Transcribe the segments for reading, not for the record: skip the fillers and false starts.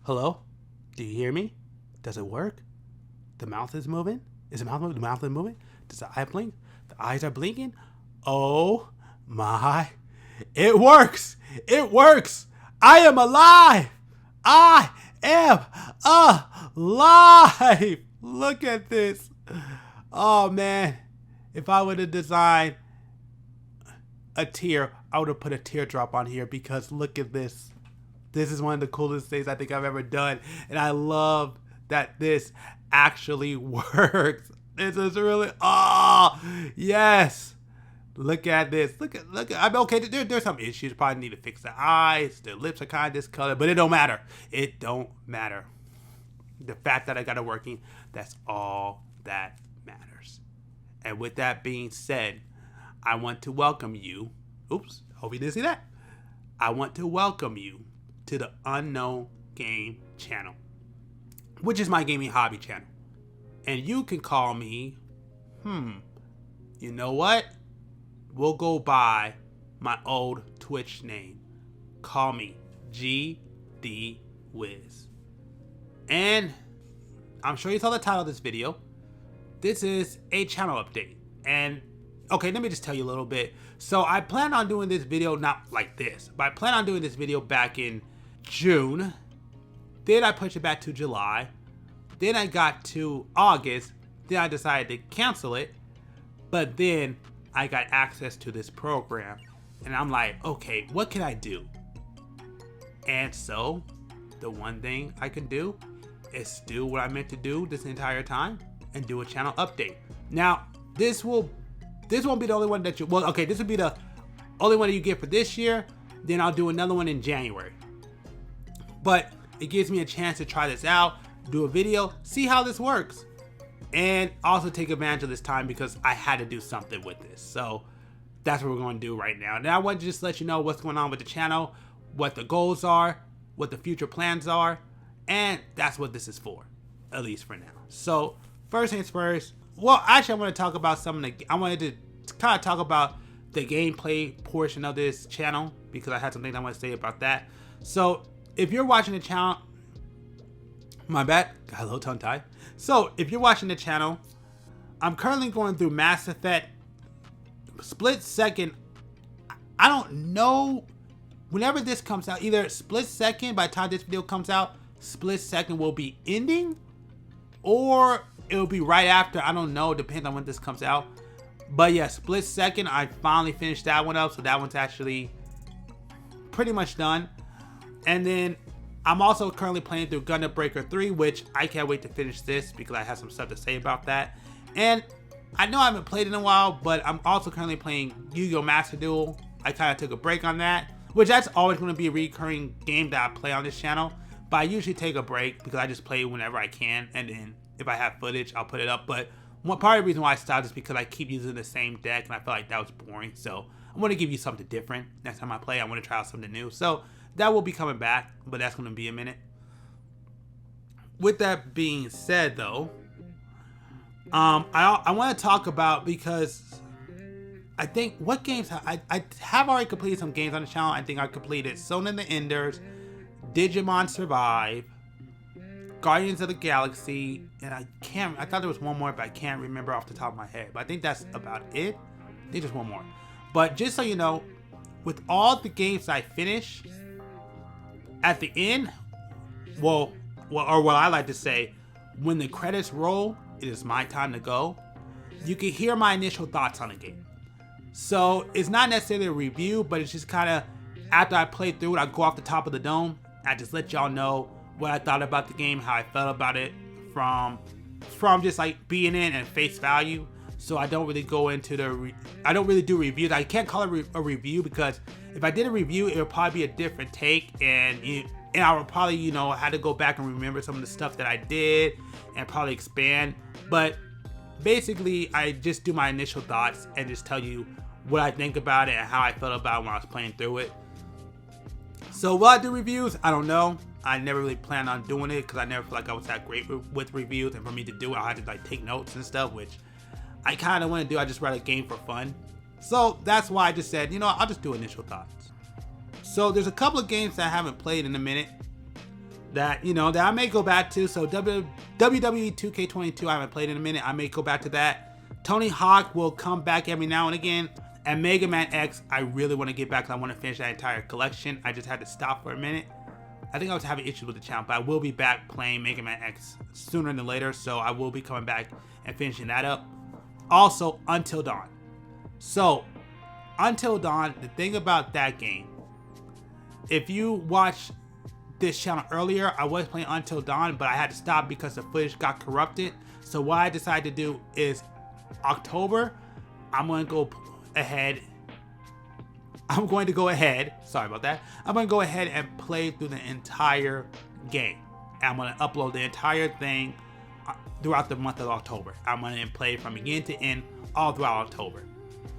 Hello? Do you hear me? Does it work? The mouth is moving? Is the mouth moving? The mouth is moving? Does the eye blink? The eyes are blinking? Oh my. It works! It works! I am alive! I am alive! Look at this. Oh man. If I would have designed a tear, I would have put a teardrop on here because look at this. This is one of the coolest things I think I've ever done. And I love that this actually works. This is really, oh, yes. Look at this. Look at, I'm okay. There's some issues. Probably need to fix the eyes. The lips are kind of discolored, but it don't matter. It don't matter. The fact that I got it working, that's all that matters. And with that being said, I want to welcome you. Oops, hope you didn't see that. I want to welcome you to the Unknown Game channel, which is my gaming hobby channel. And you can call me, you know what? We'll go by my old Twitch name. Call me GD Wiz. And I'm sure you saw the title of this video. This is a channel update. And okay, let me just tell you a little bit. So I plan on doing this video, not like this, but I plan on doing this video back in June. Then I pushed it back to July. Then I got to August. Then I decided to cancel it. But then I got access to this program. And I'm like, okay, what can I do? And so the one thing I can do is do what I meant to do this entire time and do a channel update. Now, this won't be the only one that you, well, okay, this will be the only one that you get for this year. Then I'll do another one in January. But it gives me a chance to try this out, do a video, see how this works, and also take advantage of this time because I had to do something with this. So that's what we're going to do right now. Now I want to just let you know what's going on with the channel, what the goals are, what the future plans are, and that's what this is for, at least for now. So first things first, well, actually I want to talk about I wanted to kind of talk about the gameplay portion of this channel because I had some things I want to say about that. So if you're watching the channel, my bad, got a little tongue tied. So if you're watching the channel, I'm currently going through Mass Effect Split Second. I don't know, whenever this comes out, either Split Second, by the time this video comes out, Split Second will be ending, or it'll be right after, I don't know, depends on when this comes out. But yeah, Split Second, I finally finished that one up, so that one's actually pretty much done. And then I'm also currently playing through Gundam Breaker 3, which I can't wait to finish this because I have some stuff to say about that. And I know I haven't played in a while, but I'm also currently playing Yu-Gi-Oh! Master Duel. I kind of took a break on that, which that's always going to be a recurring game that I play on this channel. But I usually take a break because I just play whenever I can, and then if I have footage, I'll put it up. But one part of the reason why I stopped is because I keep using the same deck, and I feel like that was boring. So I want to give you something different next time I play. I want to try out something new. So that will be coming back, but that's going to be a minute. With that being said, though, I want to talk about, because I think what games I have already completed some games on the channel. I think I completed Zone of the Enders, Digimon Survive, Guardians of the Galaxy, and I thought there was one more, but I can't remember off the top of my head. But I think that's about it. I think there's one more. But just so you know, with all the games I finish, at the end, or what I like to say, when the credits roll, it is my time to go. You can hear my initial thoughts on the game. So it's not necessarily a review, but it's just kind of, after I play through it, I go off the top of the dome. I just let y'all know what I thought about the game, how I felt about it from just like being in and face value. So I don't really go into I don't really do reviews. I can't call it a review because if I did a review, it would probably be a different take, and I would probably, had to go back and remember some of the stuff that I did and probably expand. But basically, I just do my initial thoughts and just tell you what I think about it and how I felt about it when I was playing through it. So will I do reviews? I don't know. I never really planned on doing it because I never feel like I was that great with reviews, and for me to do it, I had to like take notes and stuff, which I kind of want to do. I just write a game for fun. So that's why I just said, I'll just do initial thoughts. So there's a couple of games that I haven't played in a minute. that, you know, that I may go back to. So WWE 2K22, I haven't played in a minute. I may go back to that. Tony Hawk will come back every now and again. And Mega Man X, I really want to get back because I want to finish that entire collection. I just had to stop for a minute. I think I was having issues with the channel, but I will be back playing Mega Man X sooner than later. So I will be coming back and finishing that up. Also, Until Dawn. So, Until Dawn, the thing about that game, if you watch this channel earlier, I was playing Until Dawn, but I had to stop because the footage got corrupted. So what I decided to do is October, I'm going to go ahead. Sorry about that. I'm going to go ahead and play through the entire game. I'm going to upload the entire thing throughout the month of October. I'm going to play from beginning to end all throughout October.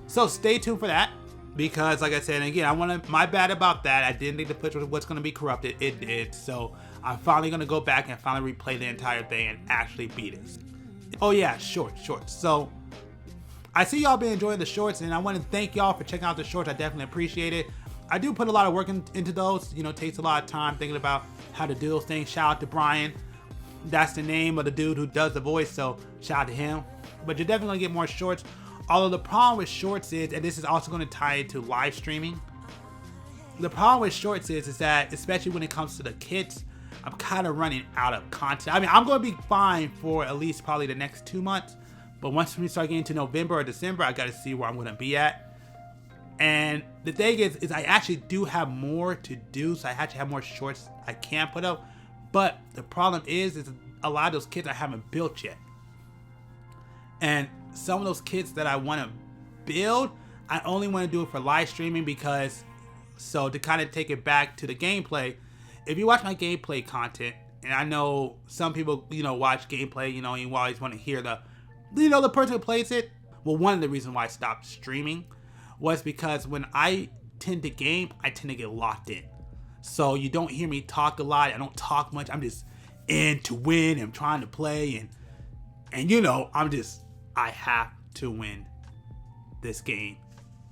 So stay tuned for that. Because, like I said, and again, my bad about that. I didn't think the footage was going to be corrupted. It did. So I'm finally going to go back and finally replay the entire thing and actually beat it. Oh yeah, shorts. So I see y'all been enjoying the shorts, and I want to thank y'all for checking out the shorts. I definitely appreciate it. I do put a lot of work into those. You know, it takes a lot of time thinking about how to do those things. Shout out to Brian. That's the name of the dude who does the voice. So shout out to him. But you're definitely going to get more shorts. Although the problem with shorts is, and this is also going to tie into live streaming, the problem with shorts is that, especially when it comes to the kids, I'm kind of running out of content. I mean, I'm going to be fine for at least probably the next 2 months, but once we start getting to November or December, I got to see where I'm going to be at. And the thing is I actually do have more to do, so I actually have more shorts I can put up. But the problem is a lot of those kids I haven't built yet. And some of those kits that I want to build, I only want to do it for live streaming because, so to kind of take it back to the gameplay, if you watch my gameplay content, and I know some people, you know, watch gameplay, you know, you always want to hear the, you know, the person who plays it. Well, one of the reasons why I stopped streaming was because when I tend to game, I tend to get locked in. So you don't hear me talk a lot. I don't talk much. I'm just in to win. I'm trying to play, and you know, I have to win this game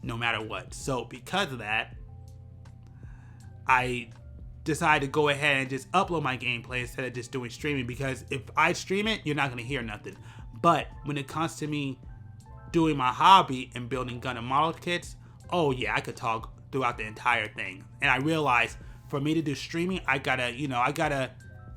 no matter what. So because of that, I decided to go ahead and just upload my gameplay instead of just doing streaming, because if I stream it, you're not going to hear nothing. But when it comes to me doing my hobby and building gun and model kits, oh yeah, I could talk throughout the entire thing. And I realized for me to do streaming, I gotta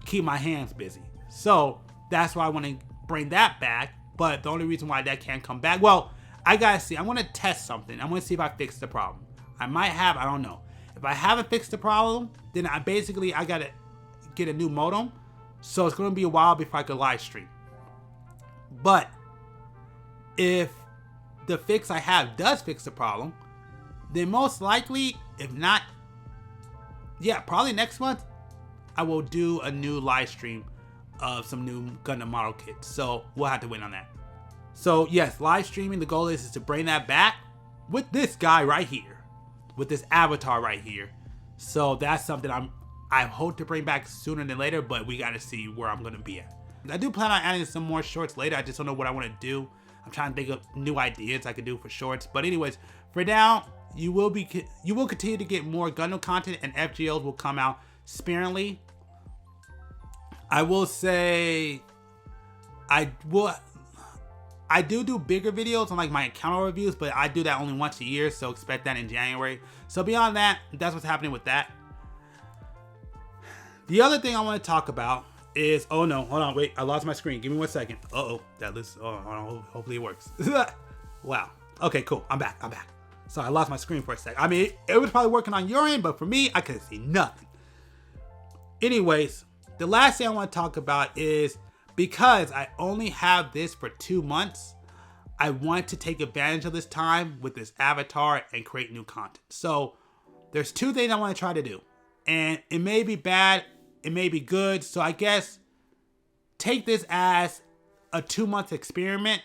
keep my hands busy. So that's why I want to bring that back. But the only reason why that can't come back, well, I gotta see. I want to test something. I want to see if I fix the problem. I might have. I don't know. If I haven't fixed the problem, then I gotta get a new modem. So it's gonna be a while before I could live stream. But if the fix I have does fix the problem, then most likely, if not, yeah, probably next month, I will do a new live stream of some new Gundam model kits. So we'll have to wait on that. So yes, live streaming, the goal is to bring that back with this guy right here, with this avatar right here. So that's something I hope to bring back sooner than later, but we got to see where I'm going to be at. I do plan on adding some more shorts later. I just don't know what I want to do. I'm trying to think of new ideas I could do for shorts. But anyways, for now, you will continue to get more Gundam content, and FGOs will come out sparingly. I will say I do bigger videos on like my encounter reviews, but I do that only once a year, so expect that in January. So beyond that, that's what's happening with that. The other thing I want to talk about is, oh no, hold on, wait, I lost my screen. Give me 1 second. That list, hold on, hopefully it works. Wow. Okay, cool. I'm back. So I lost my screen for a sec. I mean, it was probably working on your end, but for me, I couldn't see nothing. Anyways, the last thing I want to talk about is, because I only have this for 2 months, I want to take advantage of this time with this avatar and create new content. So there's 2 things I want to try to do, and it may be bad, it may be good. So I guess take this as a 2-month experiment.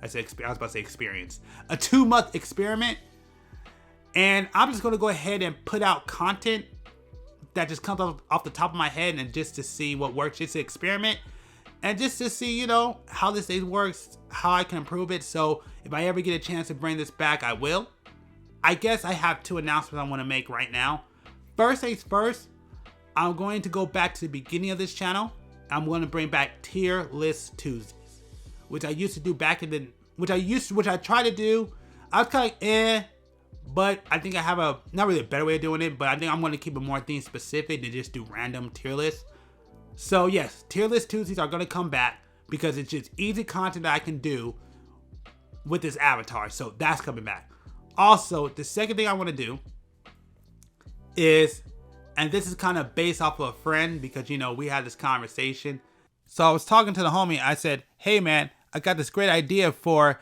I was about to say experience. A 2-month experiment. And I'm just going to go ahead and put out content that just comes off the top of my head, and just to see what works. Just to experiment and just to see, you know, how this thing works, how I can improve it. So if I ever get a chance to bring this back, I will. I guess I have 2 announcements I want to make right now. First things first, I'm going to go back to the beginning of this channel. I'm going to bring back tier list Tuesdays, which I used to do back in the, which I tried to do. I was kind of but I think I have a, not really a better way of doing it, but I think I'm going to keep it more theme specific than just do random tier lists. So yes, tier list Tuesdays are going to come back because it's just easy content that I can do with this avatar. So that's coming back. Also, the second thing I want to do is, and this is kind of based off of a friend because, you know, we had this conversation. So I was talking to the homie. I said, hey man, I got this great idea for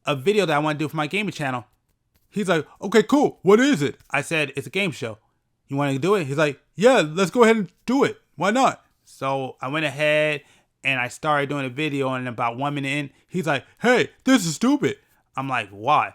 a video that I want to do for my gaming channel. He's like, okay, cool. What is it? I said, it's a game show. You want to do it? He's like, yeah, let's go ahead and do it. Why not? So I went ahead and I started doing a video, and about 1 minute in, he's like, hey, this is stupid. I'm like, why?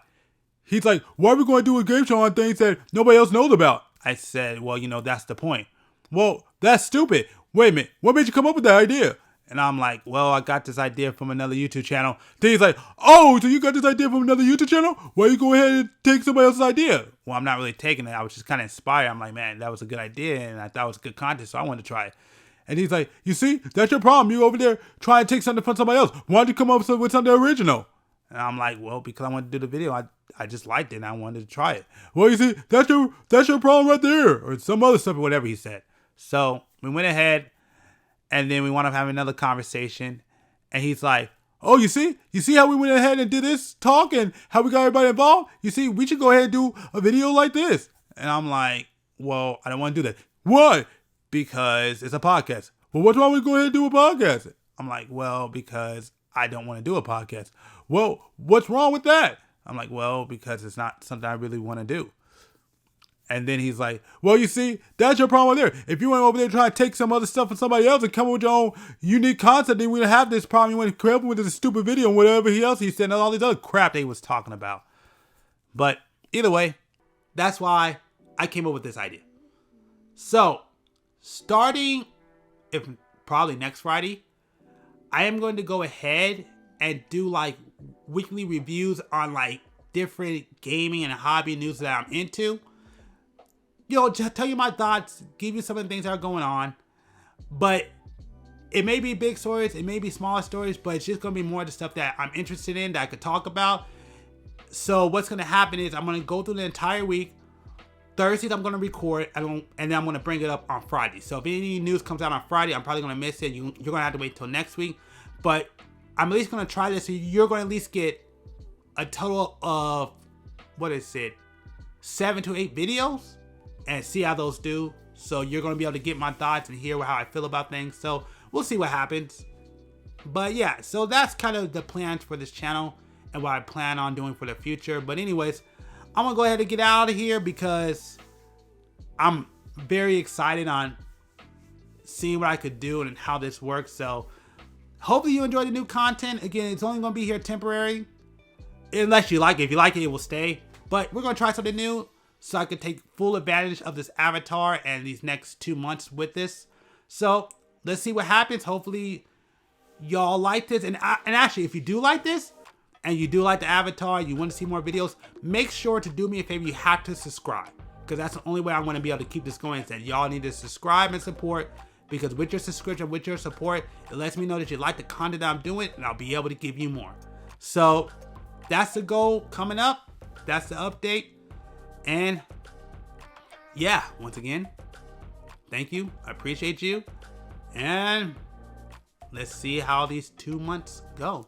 He's like, why are we going to do a game show on things that nobody else knows about? I said, well, you know, that's the point. Well, that's stupid. Wait a minute. What made you come up with that idea? And I'm like, well, I got this idea from another YouTube channel. Then he's like, oh, so you got this idea from another YouTube channel? Why you go ahead and take somebody else's idea? Well, I'm not really taking it. I was just kind of inspired. I'm like, man, that was a good idea, and I thought it was good content, so I wanted to try it. And he's like, you see, that's your problem. You over there trying to take something from somebody else. Why don't you come up with something original? And I'm like, well, because I wanted to do the video. I just liked it, and I wanted to try it. Well, you see, that's your problem right there. Or some other stuff or whatever he said. So we went ahead, and then we wound up having another conversation. And he's like, oh, you see how we went ahead and did this talk and how we got everybody involved? You see, we should go ahead and do a video like this. And I'm like, well, I don't want to do that. Why? Because it's a podcast. Well, what's wrong with go ahead and do a podcast? I'm like, well, because I don't want to do a podcast. Well, what's wrong with that? I'm like, well, because it's not something I really want to do. And then he's like, well, you see, that's your problem there. If you went over there trying to take some other stuff from somebody else and come up with your own unique concept, then we would have this problem. You want to come up with this stupid video and whatever else he said and all this other crap that he was talking about. But either way, that's why I came up with this idea. So starting, if probably next Friday, I am going to go ahead and do like weekly reviews on like different gaming and hobby news that I'm into. You know, just tell you my thoughts, give you some of the things that are going on. But it may be big stories, it may be smaller stories, but it's just going to be more of the stuff that I'm interested in that I could talk about. So what's going to happen is I'm going to go through the entire week. Thursdays I'm going to record, and then I'm going to bring it up on Friday. So if any news comes out on Friday, I'm probably going to miss it. You're going to have to wait till next week. But I'm at least going to try this, so you're going to at least get a total of, 7 to 8 videos, and see how those do. So you're going to be able to get my thoughts and hear how I feel about things. So we'll see what happens. But yeah, so that's kind of the plans for this channel and what I plan on doing for the future. But anyways, I'm going to go ahead and get out of here because I'm very excited on seeing what I could do and how this works. So hopefully you enjoy the new content. Again, it's only going to be here temporary. Unless you like it. If you like it, it will stay. But we're going to try something new, so I could take full advantage of this avatar and these next 2 months with this. So let's see what happens. Hopefully y'all like this. And actually, if you do like this and you do like the avatar, you want to see more videos, make sure to do me a favor. You have to subscribe, because that's the only way I'm going to be able to keep this going. Is that y'all need to subscribe and support, because with your subscription, with your support, it lets me know that you like the content that I'm doing, and I'll be able to give you more. So that's the goal coming up. That's the update. And yeah, once again, thank you. I appreciate you. And let's see how these 2 months go.